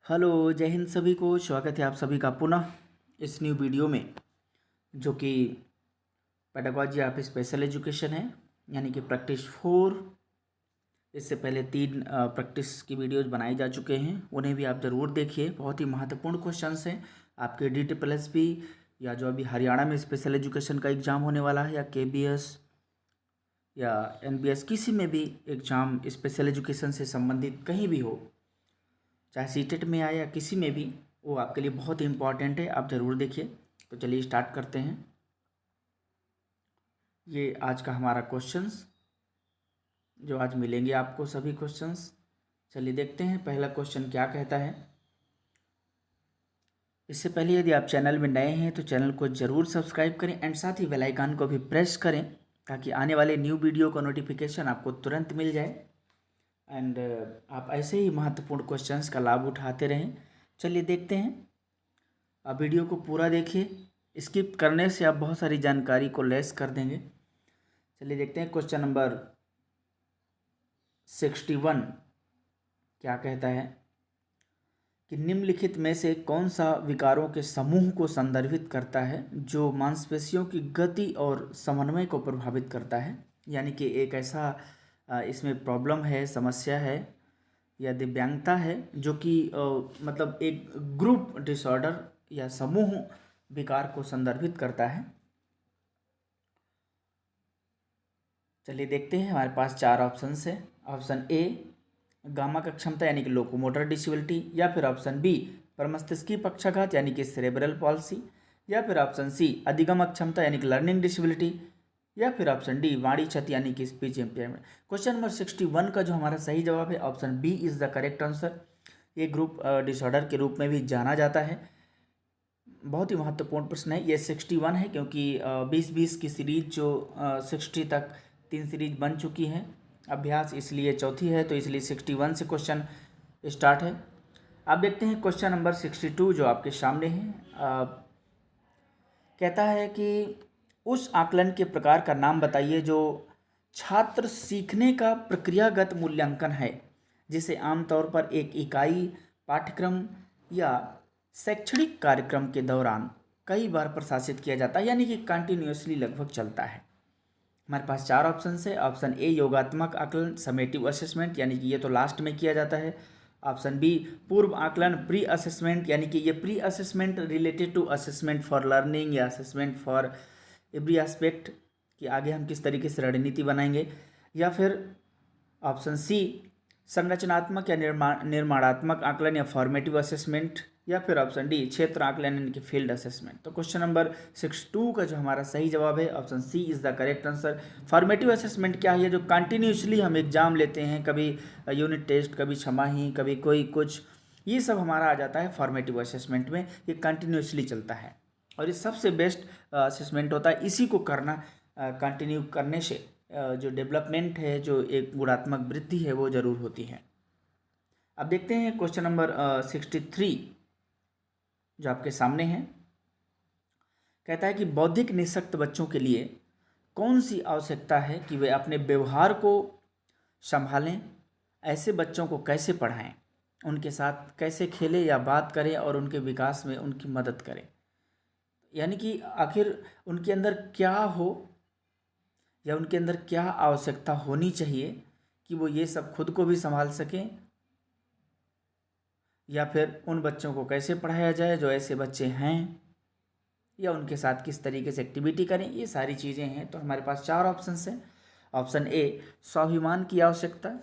Hello, जय हिंद सभी को। स्वागत है आप सभी का पुनः इस न्यू वीडियो में, जो कि पेडागॉजी ऑफ स्पेशल एजुकेशन है, यानी कि प्रैक्टिस 4। इससे पहले 3 प्रैक्टिस की वीडियोज बनाए जा चुके हैं, उन्हें भी आप ज़रूर देखिए। बहुत ही महत्वपूर्ण क्वेश्चंस हैं आपके DTPLSP या जो अभी हरियाणा में स्पेशल एजुकेशन का एग्ज़ाम होने वाला है, या KBS या NBS, किसी में भी एग्ज़ाम स्पेशल एजुकेशन से संबंधित कहीं भी हो, चाहे सीटेट में आए या किसी में भी, वो आपके लिए बहुत ही इम्पॉर्टेंट है, आप ज़रूर देखिए। तो चलिए स्टार्ट करते हैं। ये आज का हमारा क्वेश्चंस जो आज मिलेंगे आपको, सभी क्वेश्चंस। चलिए देखते हैं पहला क्वेश्चन क्या कहता है। इससे पहले यदि आप चैनल में नए हैं तो चैनल को ज़रूर सब्सक्राइब करें एंड साथ ही बेल आइकन को भी प्रेस करें, ताकि आने वाले न्यू वीडियो का नोटिफिकेशन आपको तुरंत मिल जाए एंड आप ऐसे ही महत्वपूर्ण क्वेश्चंस का लाभ उठाते रहें। चलिए देखते हैं। आप वीडियो को पूरा देखिए, स्किप करने से आप बहुत सारी जानकारी को लेस कर देंगे। चलिए देखते हैं क्वेश्चन नंबर 61 क्या कहता है कि निम्नलिखित में से कौन सा विकारों के समूह को संदर्भित करता है जो मांसपेशियों की गति और समन्वय को प्रभावित करता है। यानी कि एक ऐसा इसमें प्रॉब्लम है, समस्या है या दिव्यांगता है, जो कि मतलब एक ग्रुप डिसऑर्डर या समूह विकार को संदर्भित करता है। चलिए देखते हैं, हमारे पास 4 ऑप्शंस है। ऑप्शन ए गामा का क्षमता यानी कि लोकोमोटर डिसेबिलिटी, या फिर ऑप्शन बी प्रमस्तिष्कीय पक्षाघात यानी कि सेरेब्रल पॉल्सी, या फिर ऑप्शन सी अधिगम अक्षमता यानी कि लर्निंग डिसेबिलिटी, या फिर ऑप्शन डी वाणी क्षति यानी कि स्पीच इम्पेयरमेंट। क्वेश्चन नंबर 61 का जो हमारा सही जवाब है option B is the correct answer. ये ग्रुप डिसऑर्डर के रूप में भी जाना जाता है। बहुत ही महत्वपूर्ण प्रश्न है ये। 61 है क्योंकि 20-20 की सीरीज जो 60 तक 3 सीरीज बन चुकी हैं अभ्यास, इसलिए चौथी है, तो इसलिए 61 से क्वेश्चन स्टार्ट है। अब देखते हैं क्वेश्चन नंबर 62 जो आपके सामने है। कहता है कि उस आकलन के प्रकार का नाम बताइए जो छात्र सीखने का प्रक्रियागत मूल्यांकन है, जिसे आमतौर पर एक इकाई, पाठ्यक्रम या शैक्षणिक कार्यक्रम के दौरान कई बार प्रशासित किया जाता है, यानी कि कंटिन्यूसली लगभग चलता है। हमारे पास 4 ऑप्शन है। ऑप्शन ए योगात्मक आकलन समेटिव असेसमेंट, यानी कि ये तो लास्ट में किया जाता है। ऑप्शन बी पूर्व आकलन प्री असेसमेंट, यानी कि ये pre assessment related to assessment for learning या असेसमेंट फॉर एवरी एस्पेक्ट, कि आगे हम किस तरीके से रणनीति बनाएंगे। या फिर ऑप्शन सी संरचनात्मक या निर्माणात्मक आकलन या फॉर्मेटिव असेसमेंट, या फिर ऑप्शन डी क्षेत्र आकलन यानी कि फील्ड असेसमेंट। तो क्वेश्चन नंबर 62 का जो हमारा सही जवाब है option C is the correct answer. Formative assessment क्या है? जो कंटिन्यूसली हम एग्जाम लेते हैं, कभी यूनिट टेस्ट, कभी छमाही, कभी कोई कुछ, ये सब हमारा आ जाता है फॉर्मेटिव असेसमेंट में। ये कंटिन्यूसली चलता है और ये सबसे बेस्ट असेसमेंट होता है। इसी को करना, कंटिन्यू करने से जो डेवलपमेंट है, जो एक गुणात्मक वृद्धि है, वो ज़रूर होती है। अब देखते हैं क्वेश्चन नंबर 63 जो आपके सामने है। कहता है कि बौद्धिक निःशक्त बच्चों के लिए कौन सी आवश्यकता है कि वे अपने व्यवहार को संभालें, ऐसे बच्चों को कैसे पढ़ाएं, उनके साथ कैसे खेलें या बात करें और उनके विकास में उनकी मदद करें। यानी कि आखिर उनके अंदर क्या हो या उनके अंदर क्या आवश्यकता होनी चाहिए कि वो ये सब खुद को भी संभाल सकें, या फिर उन बच्चों को कैसे पढ़ाया जाए जो ऐसे बच्चे हैं, या उनके साथ किस तरीके से एक्टिविटी करें। ये सारी चीज़ें हैं। तो हमारे पास 4 ऑप्शंस हैं। ऑप्शन ए स्वाभिमान की आवश्यकता,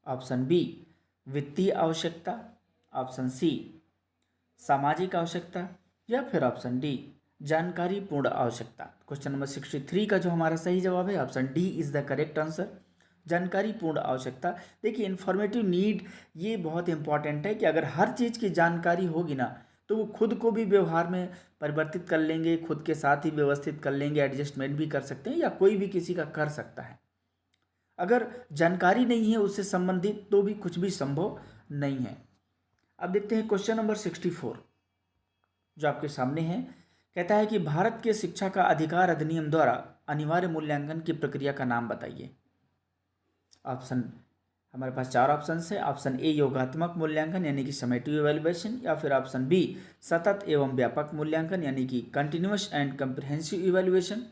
ऑप्शन बी वित्तीय आवश्यकता, ऑप्शन सी सामाजिक आवश्यकता, या फिर ऑप्शन डी जानकारी पूर्ण आवश्यकता। क्वेश्चन नंबर 63 का जो हमारा सही जवाब है option D is the correct answer, जानकारी पूर्ण आवश्यकता। देखिए इन्फॉर्मेटिव नीड ये बहुत इंपॉर्टेंट है कि अगर हर चीज़ की जानकारी होगी ना, तो वो खुद को भी व्यवहार में परिवर्तित कर लेंगे, खुद के साथ ही व्यवस्थित कर लेंगे, एडजस्टमेंट भी कर सकते हैं, या कोई भी किसी का कर सकता है। अगर जानकारी नहीं है उससे संबंधित तो भी कुछ भी संभव नहीं है। अब देखते हैं क्वेश्चन नंबर 64 जो आपके सामने है। कहता है कि भारत के शिक्षा का अधिकार अधिनियम द्वारा अनिवार्य मूल्यांकन की प्रक्रिया का नाम बताइए। ऑप्शन हमारे पास चार ऑप्शन है। ऑप्शन ए योगात्मक मूल्यांकन यानी कि समेटिव इवैल्यूएशन, या फिर ऑप्शन बी सतत एवं व्यापक मूल्यांकन यानी कि कंटिन्यूअस एंड कंप्रिहेंसिव इवैल्यूएशन,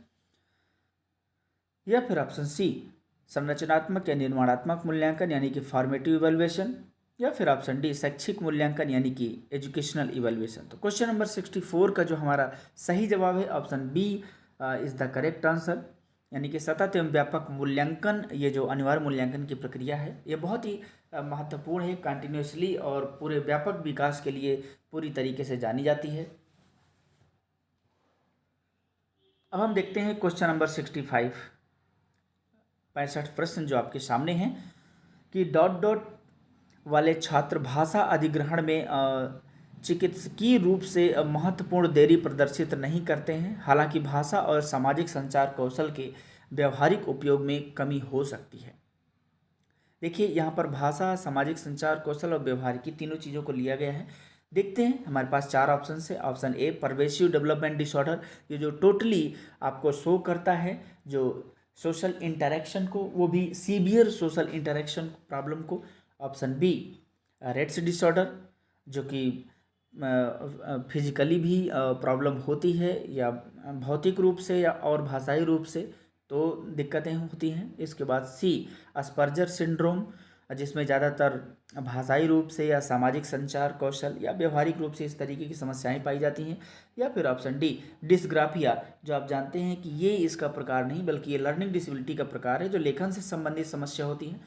या फिर ऑप्शन सी संरचनात्मक या निर्माणात्मक मूल्यांकन यानी कि फॉर्मेटिव इवैल्यूएशन, या फिर ऑप्शन डी शैक्षिक मूल्यांकन यानी कि एजुकेशनल इवैल्यूएशन। तो क्वेश्चन नंबर 64 का जो हमारा सही जवाब है option B is the correct answer, यानी कि सतत एवं व्यापक मूल्यांकन, ये जो अनिवार्य मूल्यांकन की प्रक्रिया है ये बहुत ही महत्वपूर्ण है, कंटिन्यूसली और पूरे व्यापक विकास के लिए पूरी तरीके से जानी जाती है। अब हम देखते हैं क्वेश्चन नंबर 65, 65 प्रश्न जो आपके सामने हैं कि डॉट डॉट वाले छात्र भाषा अधिग्रहण में चिकित्सकीय रूप से महत्वपूर्ण देरी प्रदर्शित नहीं करते हैं, हालांकि भाषा और सामाजिक संचार कौशल के व्यवहारिक उपयोग में कमी हो सकती है। देखिए यहाँ पर भाषा, सामाजिक संचार कौशल और व्यवहारिकी तीनों चीज़ों को लिया गया है। देखते हैं, हमारे पास चार ऑप्शन है। ऑप्शन ए परवेसिव डेवलपमेंट डिसऑर्डर, ये जो टोटली आपको शो करता है जो सोशल इंटरेक्शन को, वो भी सीवियर सोशल इंटरेक्शन प्रॉब्लम को। ऑप्शन बी रेट्स डिसऑर्डर, जो कि फिजिकली भी प्रॉब्लम होती है या भौतिक रूप से या और भाषाई रूप से तो दिक्कतें होती हैं। इसके बाद सी अस्पर्जर सिंड्रोम, जिसमें ज़्यादातर भाषाई रूप से या सामाजिक संचार कौशल या व्यवहारिक रूप से इस तरीके की समस्याएं पाई जाती हैं। या फिर ऑप्शन डी डिस्ग्राफिया, जो आप जानते हैं कि ये इसका प्रकार नहीं बल्कि ये लर्निंग डिसेबिलिटी का प्रकार है, जो लेखन से संबंधित समस्या होती है।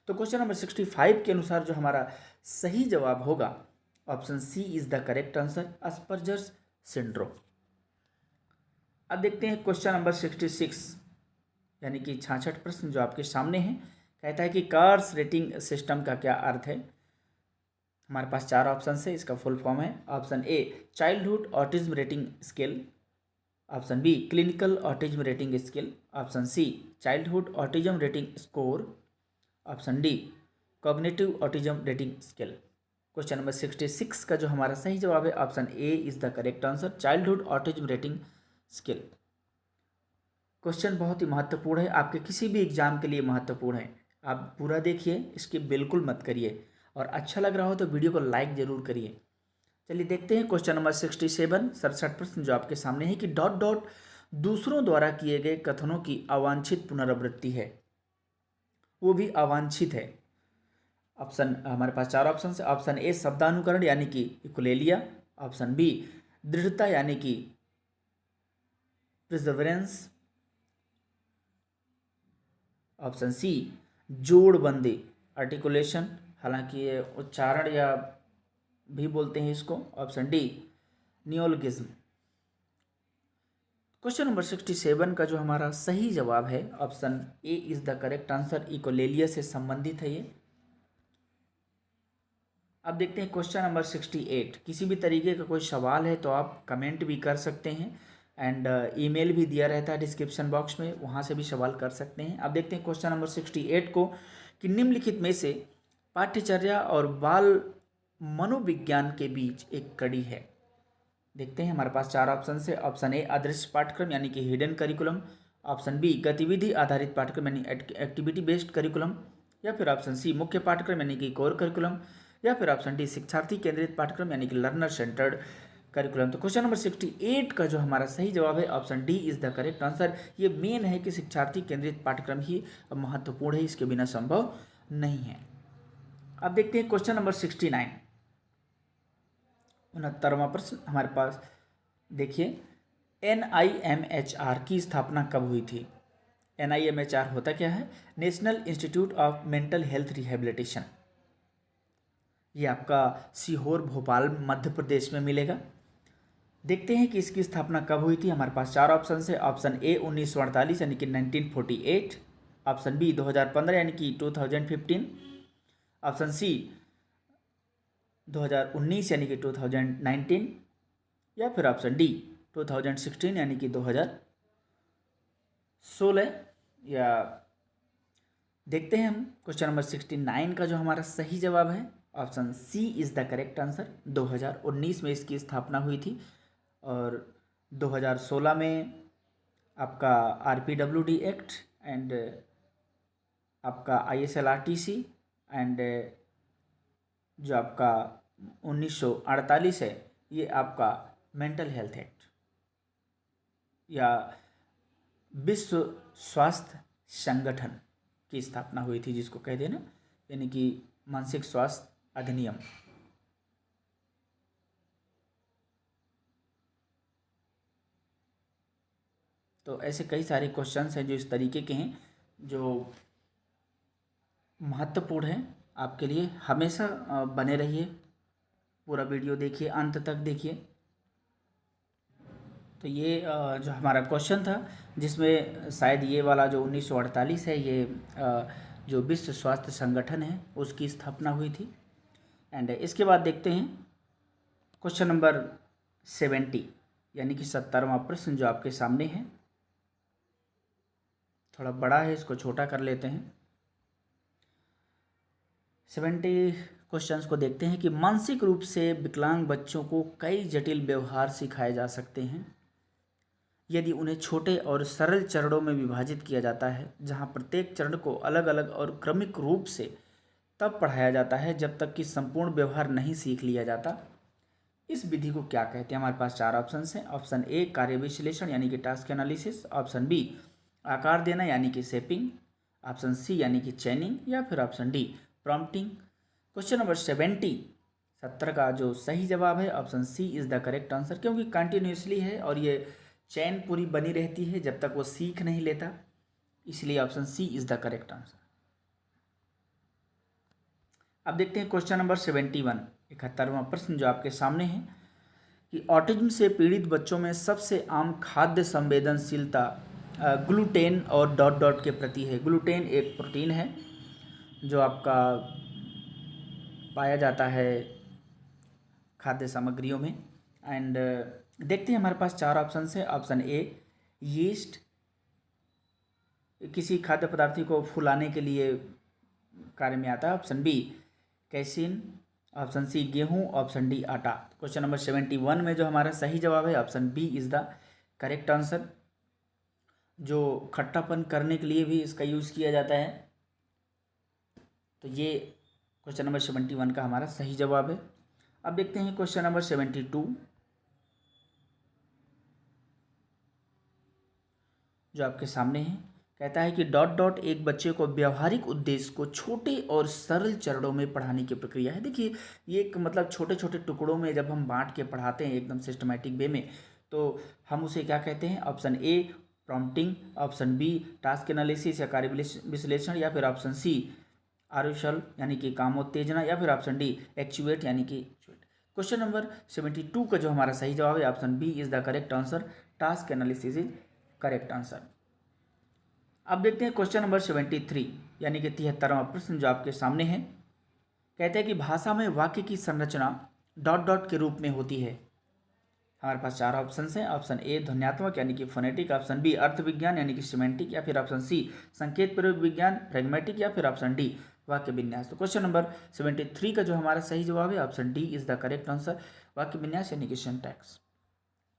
तो क्वेश्चन नंबर 65 के अनुसार जो हमारा सही जवाब होगा option C is the correct answer, Asperger's syndrome. अब देखते हैं क्वेश्चन नंबर 66, यानी कि 66 प्रश्न जो आपके सामने हैं। कहता है कि कार्स रेटिंग सिस्टम का क्या अर्थ है। हमारे पास चार ऑप्शन है, इसका फुल फॉर्म है। Option A childhood autism rating scale, option B clinical autism rating scale, option C childhood autism rating score, option D cognitive autism rating scale. Question number 66 का जो हमारा सही जवाब है option A is the correct answer, childhood autism rating scale. Question बहुत ही महत्वपूर्ण है, आपके किसी भी एग्जाम के लिए महत्वपूर्ण है। आप पूरा देखिए, इसकी बिल्कुल मत करिए, और अच्छा लग रहा हो तो वीडियो को लाइक जरूर करिए। चलिए देखते हैं क्वेश्चन नंबर 67, 67 प्रश्न जो आपके सामने है कि डॉट डॉट दूसरों द्वारा किए गए कथनों की अवांछित पुनरावृत्ति है, वो भी अवांछित है। ऑप्शन, हमारे पास चार ऑप्शन है। ऑप्शन ए शब्दानुकरण यानी कि इकुलेलिया, ऑप्शन बी दृढ़ता यानी कि प्रिजर्वेंस, ऑप्शन सी जोड़बंदी आर्टिकुलेशन, हालांकि ये उच्चारण या भी बोलते हैं इसको, ऑप्शन डी नियोलगिज्म। क्वेश्चन नंबर 67 का जो हमारा सही जवाब है option A is the correct answer, echolalia से संबंधित है ये। अब देखते हैं क्वेश्चन नंबर 68, किसी भी तरीके का कोई सवाल है तो आप कमेंट भी कर सकते हैं, एंड ईमेल भी दिया रहता है डिस्क्रिप्शन बॉक्स में, वहाँ से भी सवाल कर सकते हैं। अब देखते हैं क्वेश्चन नंबर 68 को कि निम्नलिखित में से पाठ्यचर्या और बाल मनोविज्ञान के बीच एक कड़ी है। देखते हैं, हमारे पास चार ऑप्शन है। ऑप्शन ए अदृश्य पाठ्यक्रम यानी कि हिडन करिकुलम, ऑप्शन बी गतिविधि आधारित पाठ्यक्रम यानी एक्टिविटी बेस्ड करिकुलम, या फिर ऑप्शन सी मुख्य पाठ्यक्रम यानी कि कोर करिकुलम, या फिर ऑप्शन डी शिक्षार्थी केंद्रित पाठ्यक्रम यानी कि लर्नर सेंटर्ड करिकुलम। तो क्वेश्चन नंबर 68 का जो हमारा सही जवाब है option D is the correct answer. ये मेन है कि शिक्षार्थी केंद्रित पाठ्यक्रम ही महत्वपूर्ण है, इसके बिना संभव नहीं है। अब देखते हैं क्वेश्चन नंबर 69, 69वां प्रश्न हमारे पास। देखिए NIMHR की स्थापना कब हुई थी। NIMHR होता क्या है, national institute of mental health rehabilitation. ये आपका सीहोर भोपाल मध्य प्रदेश में मिलेगा। देखते हैं कि इसकी स्थापना कब हुई थी। हमारे पास चार ऑप्शन है। ऑप्शन ए 1948 यानी कि 1948, ऑप्शन बी 2015 यानी कि 2015, ऑप्शन सी 2019 यानी कि 2019, या फिर ऑप्शन डी 2016 यानी कि 2016। या देखते हैं हम क्वेश्चन नंबर 69 का जो हमारा सही जवाब है option C is the correct answer, 2019 में इसकी स्थापना हुई थी, और 2016 में आपका RPWD एक्ट एंड आपका ISLRTC एंड जो आपका 1948 है, ये आपका मेंटल हेल्थ एक्ट या विश्व स्वास्थ्य संगठन की स्थापना हुई थी, जिसको कहते हैं ना, यानी कि मानसिक स्वास्थ्य अधिनियम। तो ऐसे कई सारे क्वेश्चंस हैं जो इस तरीके के हैं, जो महत्वपूर्ण हैं आपके लिए। हमेशा बने रहिए, पूरा वीडियो देखिए, अंत तक देखिए। तो ये जो हमारा क्वेश्चन था, जिसमें शायद ये वाला जो 1948 है, ये जो विश्व स्वास्थ्य संगठन है उसकी स्थापना हुई थी। एंड इसके बाद देखते हैं क्वेश्चन नंबर 70, यानी कि 70वां प्रश्न जो आपके सामने है। थोड़ा बड़ा है, इसको छोटा कर लेते हैं। 70 क्वेश्चंस को देखते हैं कि मानसिक रूप से विकलांग बच्चों को कई जटिल व्यवहार सिखाए जा सकते हैं यदि उन्हें छोटे और सरल चरणों में विभाजित किया जाता है, जहां प्रत्येक चरण को अलग अलग और क्रमिक रूप से तब पढ़ाया जाता है जब तक कि संपूर्ण व्यवहार नहीं सीख लिया जाता। इस विधि को क्या कहते हैं? हमारे पास 4 ऑप्शन हैं। ऑप्शन ए कार्य विश्लेषण यानी कि टास्क एनालिसिस, ऑप्शन बी आकार देना यानी कि शेपिंग, ऑप्शन सी यानी कि चैनिंग, या फिर option D prompting. Question number 70 का जो सही जवाब है option C is the correct answer, क्योंकि कंटिन्यूसली है और ये चैन पूरी बनी रहती है जब तक वो सीख नहीं लेता, इसलिए option C is the correct answer. अब देखते हैं क्वेश्चन नंबर 71, 71वां प्रश्न जो आपके सामने है कि ऑटिज्म से पीड़ित बच्चों में सबसे आम खाद्य संवेदनशीलता ग्लूटेन और डॉट डॉट के प्रति है। ग्लूटेन एक प्रोटीन है जो आपका पाया जाता है खाद्य सामग्रियों में। एंड देखते हैं, हमारे पास 4 ऑप्शन है। ऑप्शन ए यीस्ट, किसी खाद्य पदार्थ को फुलाने के लिए कार्य में आता है। Option B casein, option C गेहूं, ऑप्शन डी आटा। क्वेश्चन नंबर 71 में जो हमारा सही जवाब है option B is the correct answer, जो खट्टापन करने के लिए भी इसका यूज़ किया जाता है। तो ये क्वेश्चन नंबर 71 का हमारा सही जवाब है। अब देखते हैं क्वेश्चन नंबर 72 जो आपके सामने है। कहता है कि डॉट डॉट एक बच्चे को व्यवहारिक उद्देश्य को छोटे और सरल चरणों में पढ़ाने की प्रक्रिया है। देखिए, ये एक मतलब छोटे छोटे टुकड़ों में जब हम बांट के पढ़ाते हैं एकदम सिस्टमेटिक वे में, तो हम उसे क्या कहते हैं? Option A prompting, option B task analysis या कार्य विश्लेषण, या फिर ऑप्शन सी आरुषल यानी कि कामोत्तेजना, या फिर ऑप्शन डी एक्चुएट यानी कि एक्चुएट। क्वेश्चन नंबर 72 का जो हमारा सही जवाब है option B is the correct answer, task analysis is correct answer. अब देखते हैं क्वेश्चन नंबर 73 यानी कि 73वां प्रश्न जो आपके सामने है। कहते हैं कि भाषा में वाक्य की संरचना डॉट डॉट के रूप में होती है। हमारे पास 4 ऑप्शन हैं। ऑप्शन ए ध्वन्यात्मक यानी कि फोनेटिक, ऑप्शन बी अर्थ विज्ञान यानी कि सिमेंटिक, या फिर ऑप्शन सी संकेत प्रयोग विज्ञान प्रैग्मेटिक, या फिर ऑप्शन डी वाक्य विन्यास। तो क्वेश्चन नंबर 73 का जो हमारा सही जवाब है option D is the correct answer, वाक्य विन्यास यानी कि सिंटैक्स।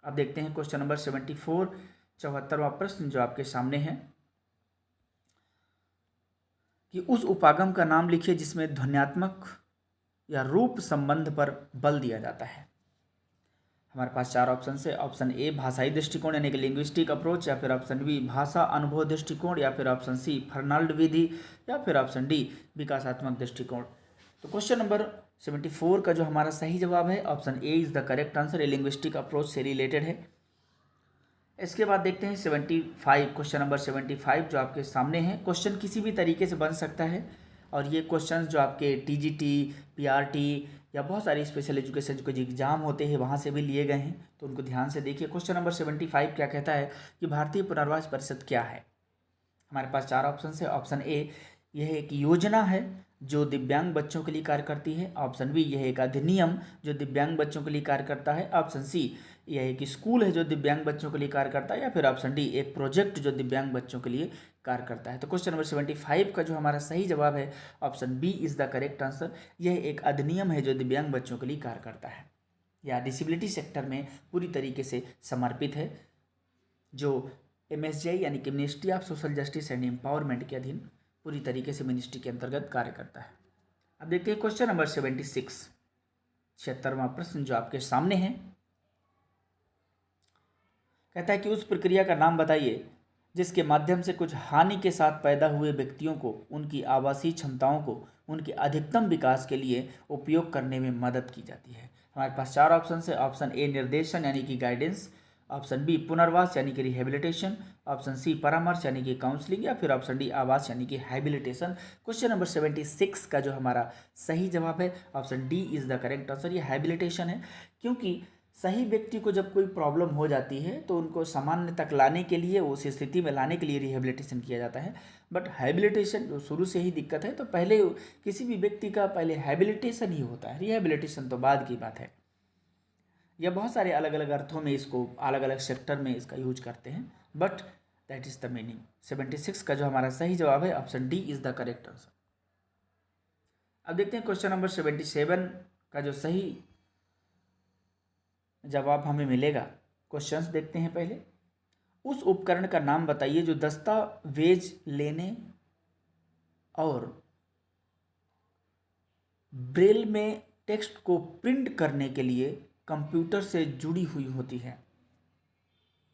अब देखते हैं क्वेश्चन नंबर 74, 74वां प्रश्न जो आपके सामने है कि उस उपागम का नाम लिखिए जिसमें ध्वन्यात्मक या रूप संबंध पर बल दिया जाता है। हमारे पास 4 ऑप्शन है। ऑप्शन ए भाषाई दृष्टिकोण यानी कि लिंग्विस्टिक अप्रोच, या फिर ऑप्शन बी भाषा अनुभव दृष्टिकोण, या फिर ऑप्शन सी फर्नाल्ड विधि, या फिर ऑप्शन डी विकासात्मक दृष्टिकोण। तो क्वेश्चन नंबर 74 का जो हमारा सही जवाब है option A is the correct answer, ये लिंग्विस्टिक अप्रोच से रिलेटेड है। इसके बाद देखते हैं 75, क्वेश्चन नंबर 75 जो आपके सामने है। क्वेश्चन किसी भी तरीके से बन सकता है, और ये क्वेश्चंस जो आपके टीजीटी, पीआरटी या बहुत सारी स्पेशल एजुकेशन जो एग्जाम होते हैं वहाँ से भी लिए गए हैं, तो उनको ध्यान से देखिए। क्वेश्चन नंबर 75 क्या कहता है कि भारतीय पुनर्वास परिषद क्या है? हमारे पास 4 ऑप्शन है। ऑप्शन ए यह एक योजना है जो दिव्यांग बच्चों के लिए कार्य करती है। ऑप्शन बी यह एक अधिनियम जो दिव्यांग बच्चों के लिए कार्य करता है। ऑप्शन सी यह एक स्कूल है जो दिव्यांग बच्चों के लिए कार्य करता है, या फिर ऑप्शन डी एक प्रोजेक्ट जो दिव्यांग बच्चों के लिए कार्य करता है। तो क्वेश्चन नंबर 75 का जो हमारा सही जवाब है option B is the correct answer, यह एक अधिनियम है जो दिव्यांग बच्चों के लिए कार्य करता है या डिसेबिलिटी सेक्टर में पूरी तरीके से समर्पित है, जो MSJ यानी कि ministry of social justice and empowerment के अधीन पूरी तरीके से मिनिस्ट्री के अंतर्गत कार्य करता है। अब देखते हैं क्वेश्चन नंबर 76, 76वां प्रश्न जो आपके सामने है। कहता है कि उस प्रक्रिया का नाम बताइए जिसके माध्यम से कुछ हानि के साथ पैदा हुए व्यक्तियों को उनकी आवासीय क्षमताओं को उनके अधिकतम विकास के लिए उपयोग करने में मदद की जाती है। हमारे पास चार ऑप्शन है। ऑप्शन ए निर्देशन यानी कि गाइडेंस, ऑप्शन बी पुनर्वास यानी कि रिहेबिलिटेशन, ऑप्शन सी परामर्श यानी कि काउंसलिंग, या फिर ऑप्शन डी आवास यानी कि हैबिलिटेशन। क्वेश्चन नंबर 76 का जो हमारा सही जवाब है option D is the correct answer. ये हैबिलिटेशन है, क्योंकि सही व्यक्ति को जब कोई प्रॉब्लम हो जाती है तो उनको सामान्य तक लाने के लिए, उस स्थिति में लाने के लिए रिहेबिलिटेशन किया जाता है। बट हैबिलिटेशन जो शुरू से ही दिक्कत है तो पहले किसी भी व्यक्ति का पहले हैबिलिटेशन ही होता है, रिहेबिलिटेशन तो बाद की बात है। यह बहुत सारे अलग अलग अर्थों में इसको अलग अलग सेक्टर में इसका यूज करते हैं, but that is the meaning. 76 का जो हमारा सही जवाब है option D is the correct answer. अब देखते हैं क्वेश्चन नंबर 77 का जो सही जवाब हमें मिलेगा। क्वेश्चंस देखते हैं पहले। उस उपकरण का नाम बताइए जो दस्तावेज लेने और ब्रेल में टेक्स्ट को प्रिंट करने के लिए कंप्यूटर से जुड़ी हुई होती है।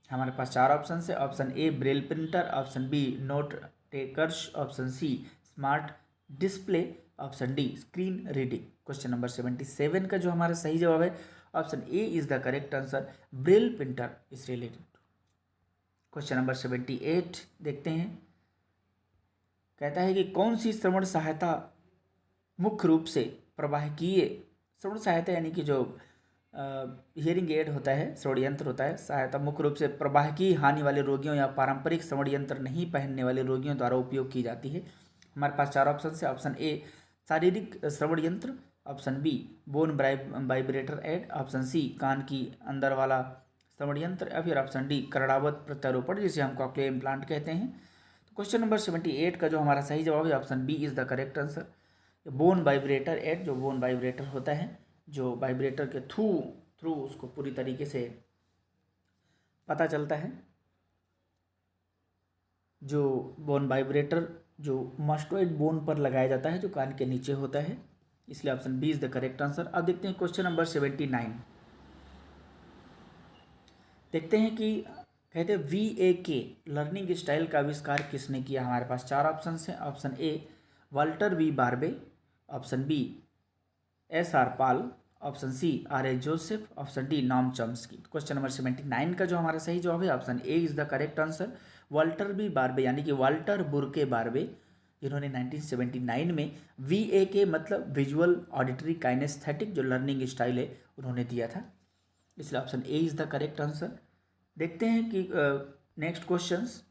हमारे पास चार ऑप्शन है। Option A Braille printer, option B note takers, option C smart display, option D screen reading. Question number 77 का जो हमारा सही जवाब है option A is the correct answer. Braille printer is related. Question number 78 देखते हैं। कहता है कि कौन सी श्रवण सहायता मुख्य रूप से प्रवाहकीय, श्रवण सहायता यानी कि जो हियरिंग एड होता है, श्रवण यंत्र होता है, सहायता मुख्य रूप से प्रवाहकीय हानि वाले रोगियों या पारंपरिक श्रवण यंत्र नहीं पहनने वाले रोगियों द्वारा उपयोग की जाती है। हमारे पास चार ऑप्शन है। ऑप्शन ए शारीरिक श्रवण यंत्र, option B bone vibrator aid, option C कान की अंदर वाला श्रवण यंत्र, या फिर ऑप्शन डी कर्णावत प्रत्यारोपण जिसे हम कॉक्लियर इम्प्लांट कहते हैं। तो क्वेश्चन नंबर 78 का जो हमारा सही जवाब है option B is the correct answer. Bone vibrator aid, जो बोन वाइब्रेटर होता है, जो वाइब्रेटर के थ्रू उसको पूरी तरीके से पता चलता है। जो बोन वाइब्रेटर जो मास्टोइड बोन पर लगाया जाता है जो कान के नीचे होता है, इसलिए option B is the correct answer. अब देखते हैं क्वेश्चन नंबर 79। देखते हैं कि कहते हैं VAK लर्निंग स्टाइल का आविष्कार किसने किया। हमारे पास चार ऑप्शन हैं। Option A Walter V Barbe, option B SR Pal, option C RA Joseph, option D Noam Chomsky. Question number 79 का जो हमारा सही जवाब है option A is the correct answer. Walter B Barbe यानी कि वाल्टर बुर्के बार्बे, जिन्होंने 1979 में VAK मतलब विजुअल ऑडिटरी काइनेस्थेटिक जो लर्निंग स्टाइल है उन्होंने दिया था, इसलिए option A is the correct answer. देखते हैं कि नेक्स्ट क्वेश्चंस।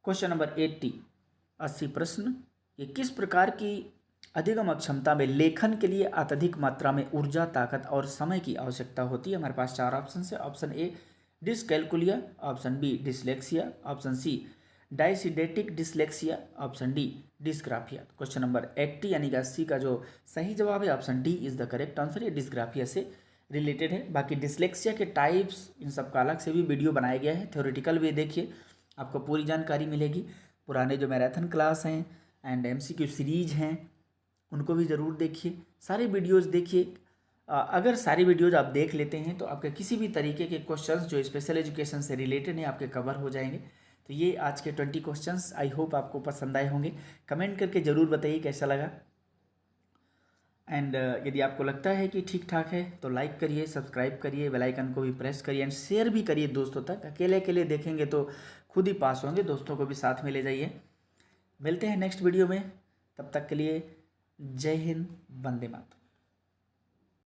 क्वेश्चन नंबर 80 प्रश्न। ये किस प्रकार की अधिगम क्षमता में लेखन के लिए अत्यधिक मात्रा में ऊर्जा, ताकत और समय की आवश्यकता होती है। हमारे पास चार ऑप्शन है। Option A dyscalculia, option B dyslexia, option C dyseidetic dyslexia, option D dysgraphia. Question number 80 यानी कि 80 का जो सही जवाब है option D is the correct answer. ये डिस्ग्राफिया से रिलेटेड है। बाकी डिसलेक्सिया के टाइप्स इन सब का अलग से भी वीडियो बनाया गया है, थ्योरेटिकल भी देखिए, आपको पूरी जानकारी मिलेगी। पुराने जो मैराथन क्लास हैं एंड MCQ सीरीज हैं उनको भी ज़रूर देखिए, सारे वीडियोस देखिए। अगर सारी वीडियोज आप देख लेते हैं तो आपके किसी भी तरीके के क्वेश्चंस जो स्पेशल एजुकेशन से रिलेटेड हैं आपके कवर हो जाएंगे। तो ये आज के 20 क्वेश्चंस आई होप आपको पसंद आए होंगे। कमेंट करके ज़रूर बताइए कैसा लगा। एंड यदि आपको लगता है कि ठीक ठाक है तो लाइक करिए, सब्सक्राइब करिए, बेल आइकन को भी प्रेस करिए एंड शेयर भी करिए दोस्तों तक। अकेले अकेले देखेंगे तो खुद ही पास होंगे, दोस्तों को भी साथ में ले जाइए। मिलते हैं नेक्स्ट वीडियो में, तब तक के लिए जय हिंद, वंदे मातरम।